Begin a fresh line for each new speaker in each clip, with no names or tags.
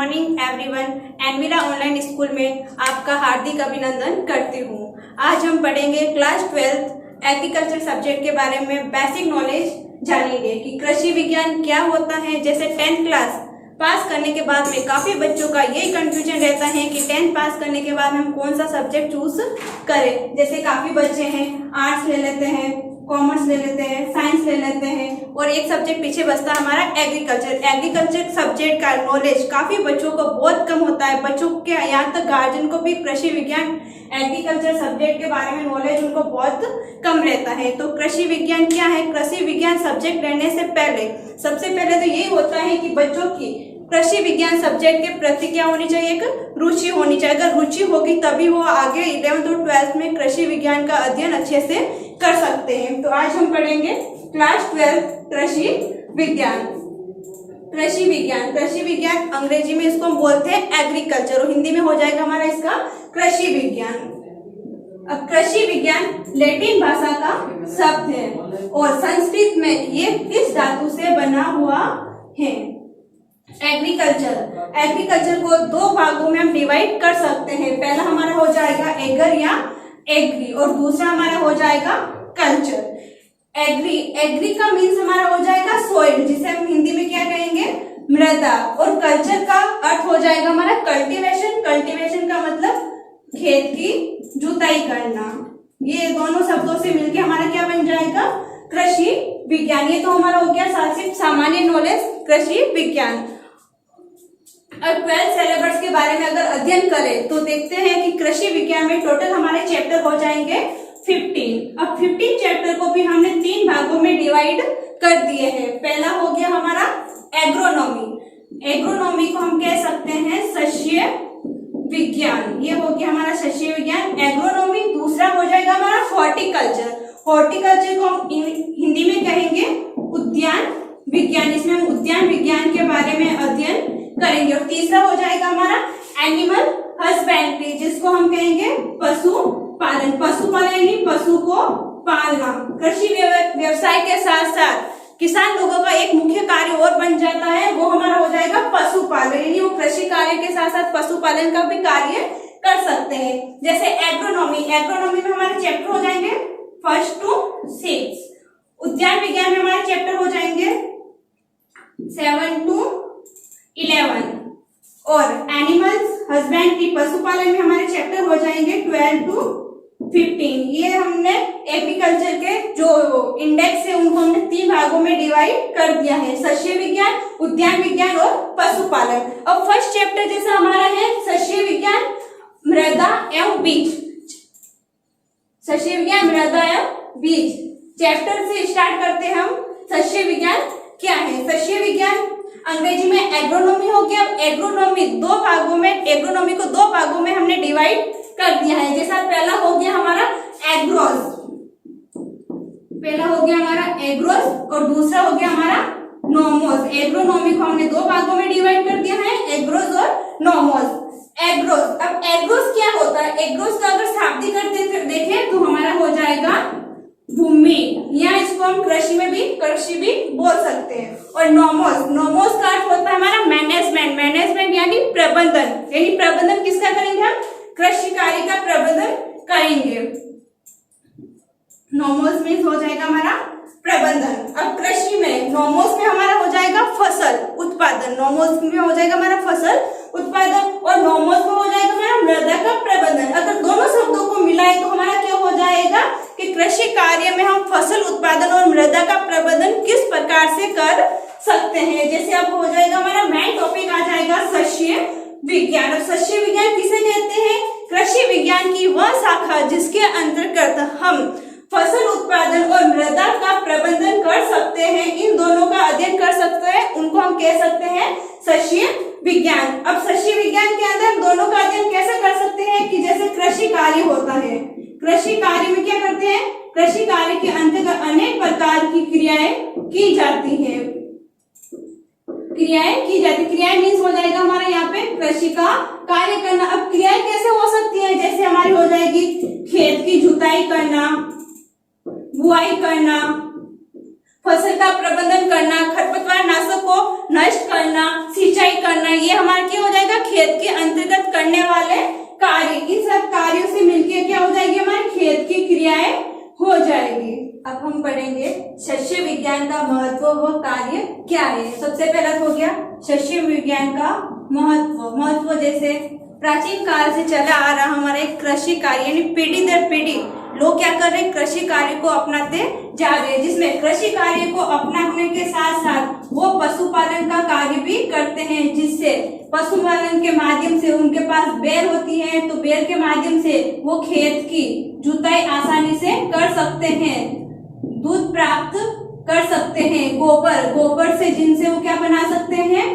Morning everyone. Envira online school में आपका हार्दिक अभिनंदन करती हूँ। आज हम पढ़ेंगे क्लास 12 एग्रीकल्चर सब्जेक्ट के बारे में बेसिक नॉलेज जानेंगे कि कृषि विज्ञान क्या होता है। जैसे 10th क्लास पास करने के बाद में काफ़ी बच्चों का यही कंफ्यूजन रहता है कि 10th पास करने के बाद हम कौन सा सब्जेक्ट चूज करें। जैसे काफ़ी बच्चे हैं आर्ट्स ले लेते हैं, कॉमर्स ले लेते हैं, साइंस ले लेते हैं और एक सब्जेक्ट पीछे बचता है हमारा एग्रीकल्चर। एग्रीकल्चर सब्जेक्ट का नॉलेज काफ़ी बच्चों को बहुत कम होता है। बच्चों के यहाँ तक गार्जियन को भी कृषि विज्ञान एग्रीकल्चर सब्जेक्ट के बारे में नॉलेज उनको बहुत कम रहता है। तो कृषि विज्ञान क्या है? कृषि विज्ञान सब्जेक्ट लेने से पहले सबसे पहले तो यही होता है कि बच्चों की कृषि विज्ञान सब्जेक्ट के प्रति क्या होनी चाहिए? एक रुचि होनी चाहिए। अगर रुचि होगी तभी वो आगे 11th और 12th में कृषि विज्ञान का अध्ययन अच्छे से कर सकते हैं। तो आज हम पढ़ेंगे क्लास 12 कृषि विज्ञान। कृषि विज्ञान, कृषि विज्ञान अंग्रेजी में इसको हम बोलते हैं एग्रीकल्चर और हिंदी में हो जाएगा हमारा इसका कृषि विज्ञान। अब कृषि विज्ञान लैटिन भाषा का शब्द है और संस्कृत में ये किस धातु से बना हुआ है? एग्रीकल्चर को दो भागों में हम डिवाइड कर सकते हैं। पहला हमारा हो जाएगा एगर या एग्री और दूसरा हमारा हो जाएगा कल्चर। एग्री का मीन्स हमारा हो जाएगा सोइल, जिसे हम हिंदी में क्या कहेंगे? मृदा। और कल्चर का अर्थ हो जाएगा हमारा कल्टीवेशन। कल्टीवेशन का मतलब खेत की जुताई करना। ये दोनों शब्दों से मिलके हमारा क्या बन जाएगा? कृषि विज्ञान। ये तो हमारा हो गया सिर्फ सामान्य नॉलेज कृषि विज्ञान। और 12 सिलेबस के बारे में अगर अध्ययन करें तो देखते हैं कि कृषि विज्ञान में टोटल हमारे चैप्टर हो जाएंगे 15। अब 15 चैप्टर को भी हमने 3 भागों में डिवाइड कर दिए हैं। पहला हो गया हमारा एग्रोनॉमी। एग्रोनॉमी को हम कह सकते हैं शस्य विज्ञान। ये हो गया हमारा शस्य विज्ञान एग्रोनॉमी। दूसरा हो जाएगा हमारा हॉर्टिकल्चर। हॉर्टिकल्चर को हम हिंदी में कहेंगे उद्यान विज्ञान। इसमें हम उद्यान विज्ञान के बारे में अध्ययन करेंगे। और तीसरा हो जाएगा हमारा एनिमल हस्बेंड्री, जिसको हम कहेंगे पशुपालन। पशुपालन यानी पशु को पालना। कृषि व्यवसाय के साथ साथ किसान लोगों का एक मुख्य कार्य और बन जाता है, वो हमारा हो जाएगा पशुपालन। यानी वो कृषि कार्य के साथ साथ पशुपालन का भी कार्य कर सकते हैं। जैसे एग्रोनॉमी में हमारे चैप्टर हो जाएंगे 1 to 6। उद्यान विज्ञान में हमारे चैप्टर हो जाएंगे 7 to 11 और एनिमल्स हस्बेंड्री पशुपालन में हमारे चैप्टर हो जाएंगे 12 to 15। ये हमने एग्रीकल्चर के जो इंडेक्स है उनको हमने 3 भागों में डिवाइड कर दिया है, शस्य विज्ञान, उद्यान विज्ञान और पशुपालन। अब फर्स्ट चैप्टर जैसा हमारा है शस्य विज्ञान मृदा एवं बीज। शस्य विज्ञान मृदा एवं बीज चैप्टर से स्टार्ट करते हैं हम। शस्य विज्ञान क्या है? शस्य विज्ञान अंग्रेजी में एग्रोनॉमी हो गया। एग्रोनॉमी को 2 भागों में हमने डिवाइड कर दिया है। जैसा पहला हो गया हमारा एग्रोस और दूसरा हो गया हमारा नोमोस। एग्रोनॉमी को हमने 2 भागों में डिवाइड कर दिया है, एग्रोस और नोमोस। एग्रोस, अब एग्रोस क्या होता है? एग्रोस का अगर शाब्दिक अर्थ देखें तो हमारा हो जाएगा भूमि, या इसको हम कृषि भी बोल सकते हैं। और नोमोस का अर्थ होता है हमारा मैनेजमेंट यानी प्रबंधन किसका करेंगे? हम कृषि कार्य का प्रबंधन करेंगे। नोमोस में हो जाएगा हमारा प्रबंधन। अब कृषि में नोमोस में हमारा हो जाएगा फसल उत्पादन। नोमोस में हो जाएगा हमारा फसल उत्पादन और नोमोस में हो जाएगा हमारा मृदा का प्रबंधन। अगर दोनों शब्दों को मिलाए तो हमारा क्या हो जाएगा कि कृषि कार्य में हम फसल उत्पादन और मृदा का प्रबंधन किस प्रकार से कर सकते हैं। जैसे अब हो जाएगा हमारा मेन टॉपिक आ जाएगा शस्य विज्ञान। और शस्य विज्ञान किसे कहते हैं? कृषि विज्ञान की वह शाखा जिसके अंतर्गत हम फसल उत्पादन और मृदा का प्रबंधन कर सकते हैं, इन दोनों का अध्ययन कर सकते हैं, उनको हम कह सकते हैं शस्य विज्ञान। अब शस्य विज्ञान के अंदर दोनों का अध्ययन कैसे कर सकते हैं कि जैसे कृषि कार्य होता है, कृषि कार्य में क्या करते हैं? कृषि कार्य के अंतर्गत अनेक प्रकार की क्रियाएं की जाती हैं। क्रियाएं मीन्स हो जाएगा हमारा यहाँ पे कृषि का कार्य करना। अब क्रियाएं कैसे हो सकती है? जैसे हमारी हो जाएगी खेत की जुताई करना, बुआई करना, फसल का प्रबंधन करना, खरपतवार नाशक को नष्ट करना, सिंचाई करना, ये हमारा क्या हो जाएगा, खेत के अंतर्गत करने वाले कार्य। इन सब कार्यों से मिलकर क्या हो जाएगी, हमारे खेत की क्रियाएं हो जाएगी। अब हम पढ़ेंगे शस्य विज्ञान का महत्व व कार्य क्या है। सबसे पहला हो गया शस्य विज्ञान का महत्व जैसे प्राचीन काल से चला आ रहा हमारा एक कृषि कार्य, यानी पीढ़ी दर पीढ़ी लोग क्या कर रहे हैं, कृषि कार्य को अपनाते जा रहे हैं, जिसमें कृषि कार्य को अपनाने के साथ साथ वो पशुपालन का कार्य भी करते हैं, जिससे पशुपालन के माध्यम से उनके पास बैल होती है, तो बैल के माध्यम से वो खेत की जुताई आसानी से कर सकते हैं, दूध प्राप्त कर सकते हैं, गोबर से जिनसे वो क्या बना सकते हैं,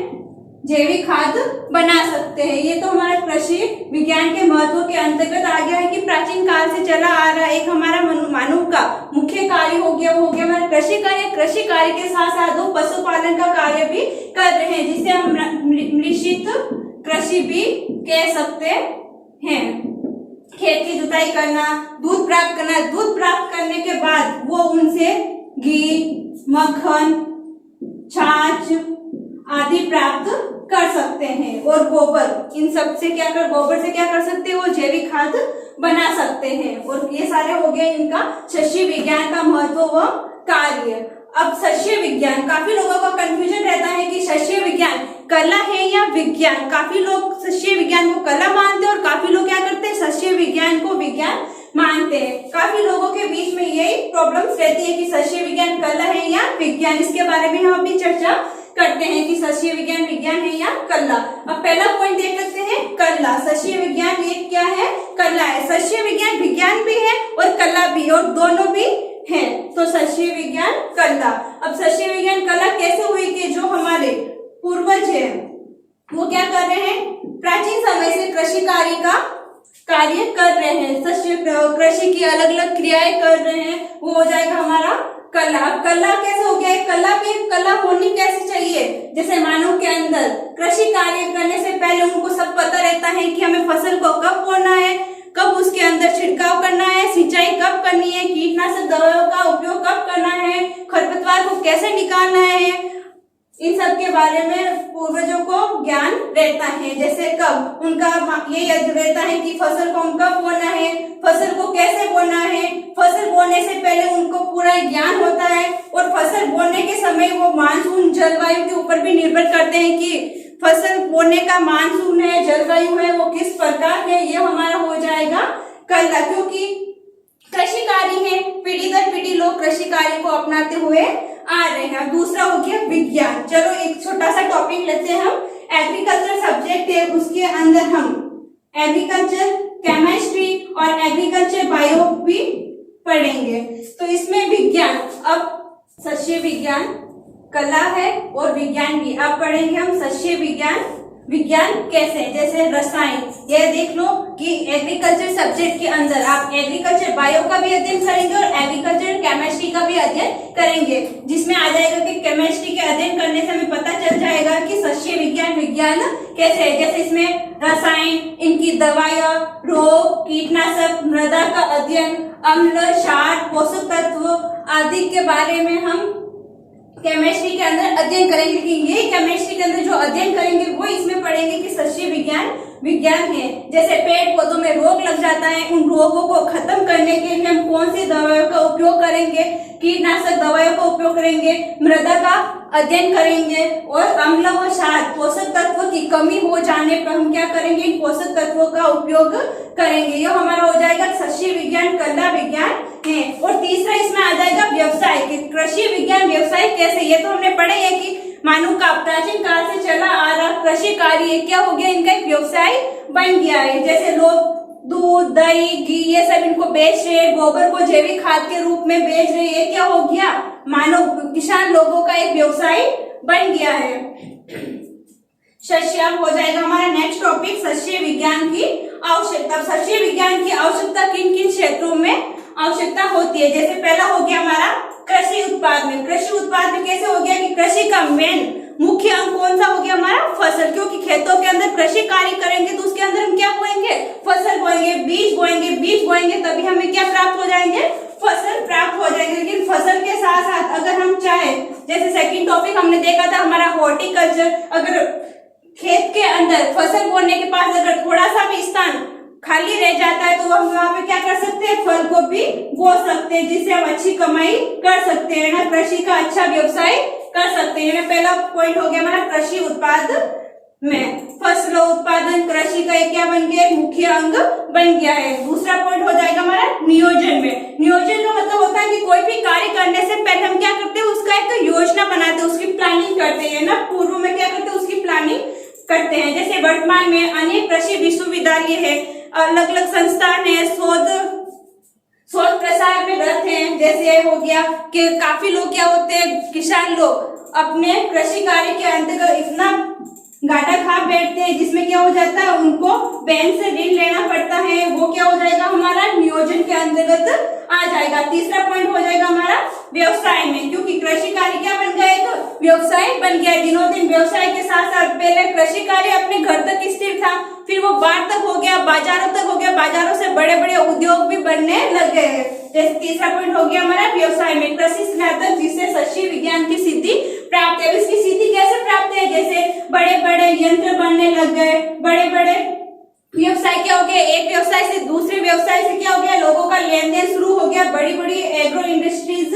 जैविक खाद बना सकते हैं। ये तो हमारा कृषि विज्ञान के महत्व के अंतर्गत आ गया है कि प्राचीन काल से चला आ रहा एक हमारा मानव का मुख्य कार्य हो गया, वो हो गया हमारा कृषि कार्य। कृषि कार्य के साथ साथ वो पशुपालन का कार्य भी कर रहे हैं, जिसे हम मिश्रित कृषि भी कह सकते हैं। खेत की जुताई करना, दूध प्राप्त करना, दूध प्राप्त करने के बाद वो उनसे घी, मक्खन, छाछ आदि प्राप्त कर सकते हैं, और गोबर, इन सब से गोबर से क्या कर सकते हैं, वो जैविक खाद बना सकते हैं। और ये सारे हो गए इनका शस्य विज्ञान का महत्व व कार्य। अब शस्य विज्ञान, काफी लोगों को कंफ्यूजन रहता है कि शस्य विज्ञान कला है या विज्ञान। काफी लोग शस्य विज्ञान को कला मानते हैं और काफी लोग क्या करते हैं, शस्य विज्ञान को विज्ञान मानते हैं। काफी लोगों के बीच में यही प्रॉब्लम्स रहती है कि शस्य विज्ञान कला है या विज्ञान। इसके बारे में हम अभी चर्चा करते हैं कि शस्य विज्ञान विज्ञान है या कला। अब पहला पॉइंट देख लेते हैं, कला। शस्य विज्ञान ये क्या है, कला है। शस्य विज्ञान विज्ञान भी है और कला भी, और दोनों भी है, तो शस्य विज्ञान कला। अब शस्य विज्ञान कला कैसे हुई कि जो हमारे पूर्वज है वो क्या कर रहे हैं, प्राचीन समय से कृषि कार्य कर रहे हैं, कृषि की अलग अलग क्रियाएं कर रहे हैं, वो हो जाएगा हमारा कला। कला कैसे हो गया, कला भी कला होनी कैसे चाहिए, जैसे मानव के अंदर कृषि कार्य करने से पहले उनको सब पता रहता है कि हमें फसल को कब बोना है, कब उसके अंदर छिड़काव करना है, सिंचाई कब करनी है, कीटनाशक दवाओं का उपयोग कब करना है, खरपतवार को कैसे निकालना है, इन सब के बारे में पूर्वजों को ज्ञान रहता है। जैसे कब उनका ये याद रहता है कि फसल को कब बोना है, फसल को कैसे बोना है, फसल बोने से पहले उनको पूरा ज्ञान होता है, और फसल बोने के समय वो मानसून जलवायु के ऊपर भी निर्भर करते हैं कि फसल बोने का मानसून है, जलवायु है, वो किस प्रकार है, ये हमारा हो जाएगा कला। क्योंकि कृषि कार्य है, पीढ़ी दर पीढ़ी लोग कृषि कार्य को अपनाते हुए आ रहे हैं। दूसरा हो गया विज्ञान। चलो एक छोटा सा टॉपिक लेते हैं हम, एग्रीकल्चर सब्जेक्ट है, उसके अंदर हम एग्रीकल्चर केमिस्ट्री और एग्रीकल्चर बायो भी पढ़ेंगे। तो इसमें विज्ञान, अब शस्य विज्ञान कला है और विज्ञान भी। अब पढ़ेंगे हम शस्य विज्ञान कैसे, जैसे रसायन। ये देख लो कि एग्रीकल्चर सब्जेक्ट के अंदर आप एग्रीकल्चर बायो का भी अध्ययन करेंगे और एग्रीकल्चर केमिस्ट्री का भी अध्ययन करेंगे, जिसमें आ जाएगा कि केमिस्ट्री के अध्ययन करने से हमें पता चल जाएगा कि शस्य विज्ञान कैसे है। जैसे इसमें रसायन, इनकी दवाइयां, रोग, कीटनाशक, मृदा का अध्ययन, अम्ल, क्षार, पोषक तत्व आदि के बारे में हम केमिस्ट्री के अंदर अध्ययन करेंगे। लेकिन ये केमिस्ट्री के अंदर जो अध्ययन करेंगे वो इसमें पढ़ेंगे कि शस्य विज्ञान है। जैसे पेड़ पौधों में रोग लग जाता है, उन रोगों को खत्म करने के लिए हम कौन सी दवाइयों का उपयोग करेंगे, कीटनाशक दवाइयों का उपयोग करेंगे, मृदा का अध्ययन करेंगे, और अम्ल व क्षार पोषक तत्व की कमी हो जाने पर हम क्या करेंगे, इन पोषक तत्वों का उपयोग करेंगे। ये हमारा हो जाएगा शस्य विज्ञान कला विज्ञान है। और तीसरा इसमें आ जाएगा व्यवसाय, कि कृषि विज्ञान व्यवसाय कैसे। ये तो हमने पढ़े है कि मानव का प्राचीन काल से चला आ रहा कृषि कार्य क्या हो गया, इनका एक व्यवसाय बन गया है। जैसे लोग दूध, दही, घी ये सब इनको बेच रहे हैं, गोबर को जैविक खाद के रूप में बेच रहे हैं। ये क्या हो गया, मानव किसान लोगों का एक व्यवसाय बन गया है। शस्य हो जाएगा हमारा नेक्स्ट टॉपिक, शस्य विज्ञान की आवश्यकता। शस्य विज्ञान की आवश्यकता किन किन क्षेत्रों में आवश्यकता होती है। जैसे पहला हो गया हमारा कृषि उत्पाद में। कृषि उत्पाद में कैसे हो गया कि कृषि का मेन मुख्य अंग कौन सा हो गया, हमारा फसल। क्योंकि खेतों के अंदर कृषि कार्य करेंगे तो उसके अंदर हम क्या बोएंगे, फसल बोएंगे, बीज बोएंगे, तभी हमें क्या प्राप्त हो जाएंगे, फसल प्राप्त हो जाएंगे। लेकिन फसल के साथ साथ अगर हम चाहे, जैसे सेकंड टॉपिक हम हमने देखा था हमारा हॉर्टिकल्चर, अगर खेत के अंदर फसल बोने के पास अगर थोड़ा सा भी स्थान खाली रह जाता है तो हम वहाँ पे क्या कर सकते हैं, फल को भी बो सकते हैं, जिससे हम अच्छी कमाई कर सकते हैं ना, कृषि का अच्छा व्यवसाय कर सकते हैं ना। पहला पॉइंट हो गया हमारा कृषि उत्पाद में, फसलों उत्पादन कृषि का एक क्या बन गया, एक मुख्य अंग बन गया है। दूसरा पॉइंट हो जाएगा हमारा नियोजन में। नियोजन का मतलब होता है कि कोई भी कार्य करने से पहले हम क्या करते हैं, उसका एक योजना बनाते हैं, उसकी प्लानिंग करते हैं ना, पूर्व में क्या करते हैं, उसकी प्लानिंग करते हैं। जैसे वर्तमान में अनेक कृषि विश्वविद्यालय है, अलग अलग संस्थान है, शोध प्रसार में रत हैं। जैसे हो गया कि काफी लोग क्या होते हैं, किसान लोग अपने कृषि कार्य के अंतर्गत इतना घाटा खा बैठते हैं, जिसमें क्या हो जाता है, उनको बैंक से ऋण लेना पड़ता है। वो क्या हो जाएगा, हमारा नियोजन के अंतर्गत आ जाएगा। तीसरा पॉइंट हो जाएगा हमारा व्यवसाय में, क्योंकि कृषि कार्य क्या बन गया है, तो व्यवसाय बन गया है। दिनों दिन व्यवसाय के साथ साथ पहले कृषि कार्य अपने घर तक स्थिर था, फिर वो बाहर तक हो गया, बाजारों तक हो गया, बाजारों से बड़े बड़े उद्योग भी बनने लग गए हैं। जैसे तीसरा पॉइंट हो गया हमारा व्यवसाय में कृषि स्नातक, जिससे कृषि विज्ञान की सिद्धि प्राप्त है। इसकी सिद्धि कैसे प्राप्त है, जैसे बड़े बड़े यंत्र बनने लग गए, बड़े बड़े व्यवसाय क्या हो गया, एक व्यवसाय से दूसरे व्यवसाय से क्या हो गया, लोगों का लेन देन शुरू हो गया, बड़ी बड़ी एग्रो इंडस्ट्रीज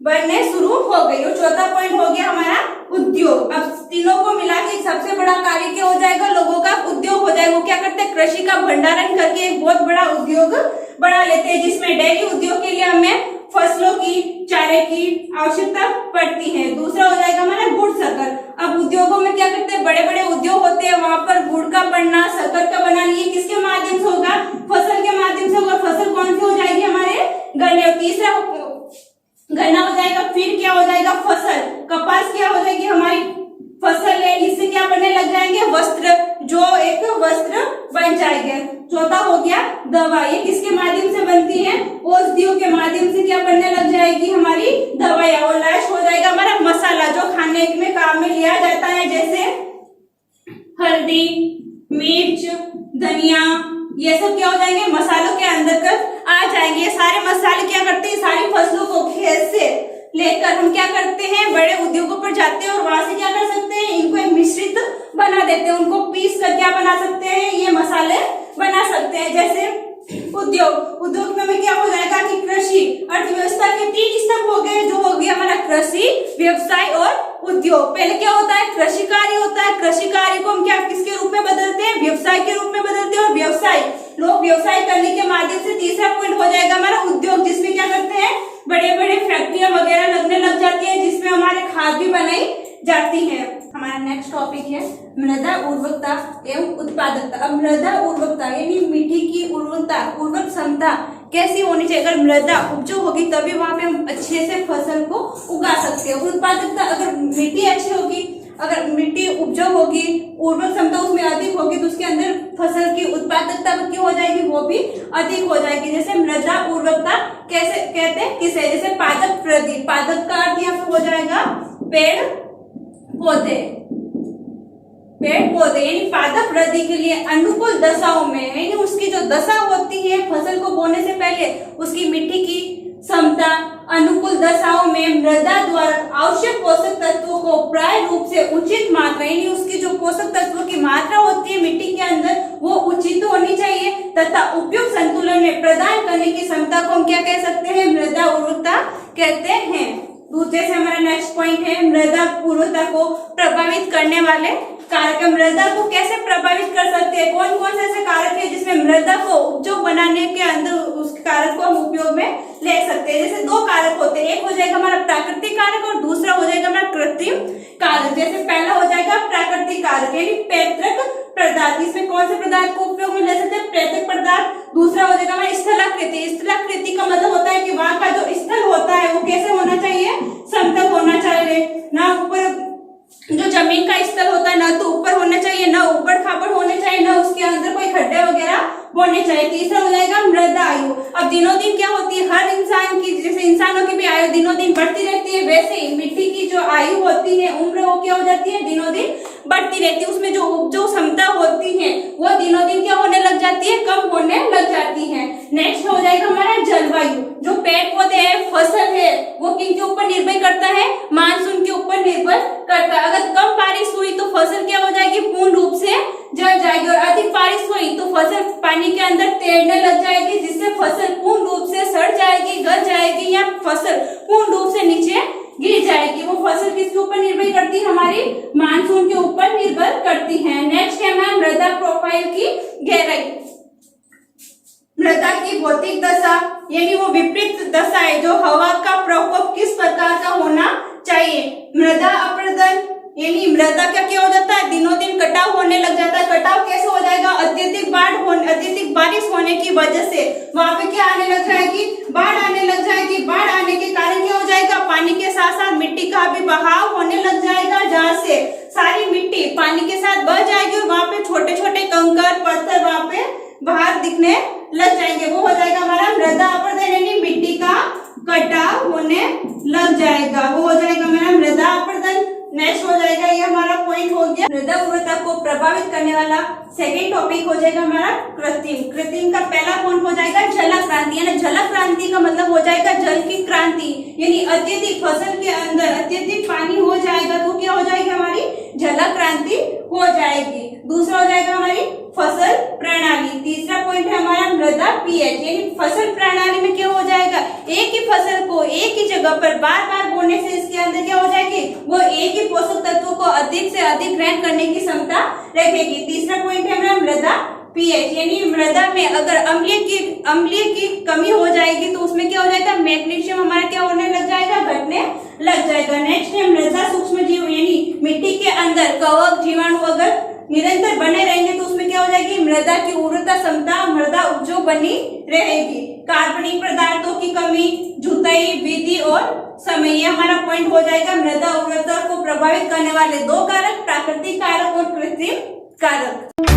बनने शुरू हो गई। और चौथा पॉइंट हो गया हमारा उद्योग। अब तीनों को मिला के सबसे बड़ा कार्य क्या हो जाएगा, लोगों का उद्योग हो जाएगा। वो क्या करते हैं, कृषि का भंडारण करके एक बहुत बड़ा उद्योग बना लेते हैं, जिसमें डेयरी उद्योग के लिए हमें फसलों की, चारे की आवश्यकता पड़ती है। दूसरा हो जाएगा हमारा गुड़ शक्कर। अब उद्योगों में क्या करते हैं, बड़े बड़े उद्योग होते हैं, वहां पर गुड़ का बनना, शक्कर का बनना, ये किसके माध्यम से होगा, फसल के माध्यम से होगा। फसल कौन सी हो जाएगी, हमारे गन्ने। तीसरा गन्ना हो जाएगा, फिर क्या हो जाएगा, फसल। कपास क्या हो जाएगी, हमारी फसल है, इससे क्या बनने लग जाएंगे, वस्त्र, जो एक वस्त्र बन जाएंगे। चौथा हो गया दवा, ये किसके माध्यम से बनती है, औषधियों के माध्यम से क्या बनने लग जाएगी, हमारी दवाइयाँ। और लास्ट हो जाएगा हमारा मसाला, जो खाने में काम में लिया जाता है, जैसे हल्दी, मिर्च, धनिया, ये सब क्या हो जाएंगे, मसालों के अंतर्गत आ जाएंगे। ये सारे मसाले क्या करते हैं, सारी फसलों को खेत से लेकर हम क्या करते हैं, बड़े उद्योगों पर जाते हैं और वहां से क्या कर सकते हैं, इनको एक मिश्रित बना देते हैं, उनको पीस कर क्या बना सकते हैं, ये मसाले बना सकते हैं। जैसे उद्योग में क्या हो जाएगा कि कृषि अर्थव्यवस्था के 3 स्तंभ हो गए, जो हो गया हमारा कृषि, व्यवसाय और उद्योग। पहले क्या होता है, कृषि कार्य होता है, कृषि कार्य को हम क्या किसके रूप में बदलते हैं, व्यवसाय के रूप में बदलते हैं। और व्यवसाय, लोग व्यवसाय करने के माध्यम से तीसरा पॉइंट हो जाएगा हमारा उद्योग, जिसमें क्या करते हैं, बड़े बड़े फैक्ट्रियां वगैरह लगने लग जाती है, जिसमें हमारे खाद भी बनाई जाती है। हमारा नेक्स्ट टॉपिक है मृदा उर्वरकता एवं उत्पादकता। अब मृदा उर्वरकता यानी मिट्टी की उर्वरक क्षमता कैसी होनी चाहिए, अगर मृदा उपजाऊ होगी तभी वहां पे हम अच्छे से फसल को उगा सकते हैं। उत्पादकता, अगर मिट्टी अच्छी होगी, अगर मिट्टी उपजाऊ होगी, उर्वरक क्षमता उसमें अधिक होगी, तो उसके अंदर फसल की उत्पादकता की हो जाएगी, वो भी अधिक हो जाएगी। जैसे मृदा उर्वरकता कैसे कहते हैं, किसे, जैसे पादप वृद्धि, पादप का अर्थ यहाँ पे हो जाएगा पेड़ पौधे यानी पादप वृद्धि के लिए अनुकूल दशाओं में, यानी उसकी जो दशा होती है फसल को बोने से पहले, उसकी मिट्टी की क्षमता, अनुकूल दशाओं में मृदा द्वारा आवश्यक पोषक तत्वों को प्राय रूप से उचित मात्रा, यानी उसकी जो पोषक तत्वों की मात्रा होती है मिट्टी के अंदर, वो उचित होनी चाहिए तथा उपयुक्त संतुलन में प्रदान करने की क्षमता को हम क्या कह सकते हैं, मृदा उर्वरकता कहते हैं। दूसरे से हमारा नेक्स्ट पॉइंट है मृदा उर्वरकता को प्रभावित करने वाले कारक। मृदा को कैसे प्रभावित कर सकते हैं, कौन कौन से ऐसे कारक है जिसमें मृदा को उपजाऊ बनाने के अंदर उस कारक को हम उपयोग में ले सकते हैं। जैसे 2 कारक होते हैं, एक हो जाएगा हमारा प्राकृतिक कारक और दूसरा हो जाएगा हमारा कृत्रिम कारक। जैसे पहला हो जाएगा प्राकृतिक कारक यानी पैतृक पदार्थ, इसमें कौन से पदार्थ को उपयोग में ले सकते हैं, पैतृक पदार्थ। दूसरा हो जाएगा हमारा स्थलाकृति। स्थलाकृति का मतलब होता है कि वहां का जो स्थल होता है वो कैसे होना चाहिए, समतल होना चाहिए, ना ऊपर, जो जमीन का स्थल होता है ना तो ऊपर होना चाहिए, ना ऊपर खाबड़ होने चाहिए, ना उसके अंदर कोई खड्डे वगैरह होने चाहिए। तीसरा हो जाएगा मृदा आयु। अब दिनों दिन क्या होती है, हर इंसान की, जैसे इंसानों की भी आयु दिनों दिन बढ़ती रहती है, वैसे ही मिट्टी की जो आयु होती है, उम्र, वो क्या हो जाती है, दिनों दिन बढ़ती रहती है। उसमें जो उपजाऊ क्षमता होती है वो दिनों दिन क्या होने लग जाती है, कम होने लग जाती है। नेक्स्ट हो जाएगा हमारा जलवायु। जो पेड़ पौधे है, फसल है, वो किन के ऊपर निर्भर करता है, मानसून के ऊपर ऊपर निर्भर करता है। अगर कम बारिश हुई तो फसल क्या हो जाएगी, पूर्ण रूप से जल जाएगी, और अधिक बारिश हुई तो फसल पानी के अंदर तैरने लग जाएगी, जिससे फसल पूर्ण रूप से सड़ जाएगी, गल जाएगी, या फसल पूर्ण रूप से नीचे गिर जाएगी। वो फसल किसके ऊपर निर्भर करती है, हमारी मानसून के ऊपर निर्भर करती है। नेक्स्ट है मैम मृदा प्रोफाइल की गहराई। मृदा की भौतिक दशा यानी वो विपरीत दशा है, जो हवा का प्रकोप किस प्रकार का होना चाहिए। मृदा अपरदन यानी मृदा का क्या हो जाता है, दिनों दिन कटाव होने लग जाता है। कटाव कैसे हो जाएगा, अत्यधिक बारिश होने की वजह से वहां पे क्या आने लग जाएगी, बाढ़ आने लग जाएगी। बाढ़ आने के कारण क्या हो जाएगा, पानी के साथ साथ मिट्टी का भी बहाव होने लग जाएगा, जहाँ से सारी मिट्टी पानी के साथ बह जाएगी और वहां पे छोटे छोटे कंकर पत्थर वहां पे बाहर दिखने लग जाएंगे। वो हो जाएगा हमारा मृदा अपरदन यानी मिट्टी का कटाव होने लग जाएगा, वो हो जाएगा हमारा मृदा अपरदन। नेक्स्ट हो जाएगा, ये हमारा पॉइंट हो गया मृदा उर्वरता को प्रभावित करने वाला। सेकेंड टॉपिक हो जाएगा हमारा कृत्रिम। कृत्रिम का पहला पॉइंट हो जाएगा जल क्रांति, यानी जल क्रांति का मतलब हो जाएगा जल की क्रांति, यानी अत्यधिक फसल के अंदर अत्यधिक पानी हो जाएगा तो क्या हो जाएगी, हमारी जल क्रांति हो जाएगी। दूसरा हो जाएगा हमारी फसल प्रणाली। तीसरा पॉइंट है हमारा मृदा पीएच, यानी फसल प्रणाली में क्या हो जाएगा, एक ही फसल को एक ही जगह पर बार बार बोने से इसके अंदर क्या हो जाएगी, वो एक ही पोषक तत्वों को अधिक से अधिक ग्रहण करने की क्षमता रखेगी। तीसरा पॉइंट है हमारा मृदा पीएच, यानी मृदा में अगर अम्लीय की कमी हो जाएगी तो उसमें क्या हो जाएगा, मैग्नीशियम हमारा क्या होने लग जाएगा, घटने लग जाएगा। नेक्स्ट है मृदा सूक्ष्म जीव, यानी मिट्टी के अंदर कवक जीवाणु अगर निरंतर बने रहेंगे तो उसमें क्या हो जाएगी, मृदा की उर्वरता क्षमता, मृदा उपजाऊ बनी रहेगी। कार्बनिक पदार्थों की कमी, जुताई विधि और समय, ये हमारा पॉइंट हो जाएगा मृदा उर्वरता को प्रभावित करने वाले दो कारक, प्राकृतिक कारक और कृत्रिम कारक।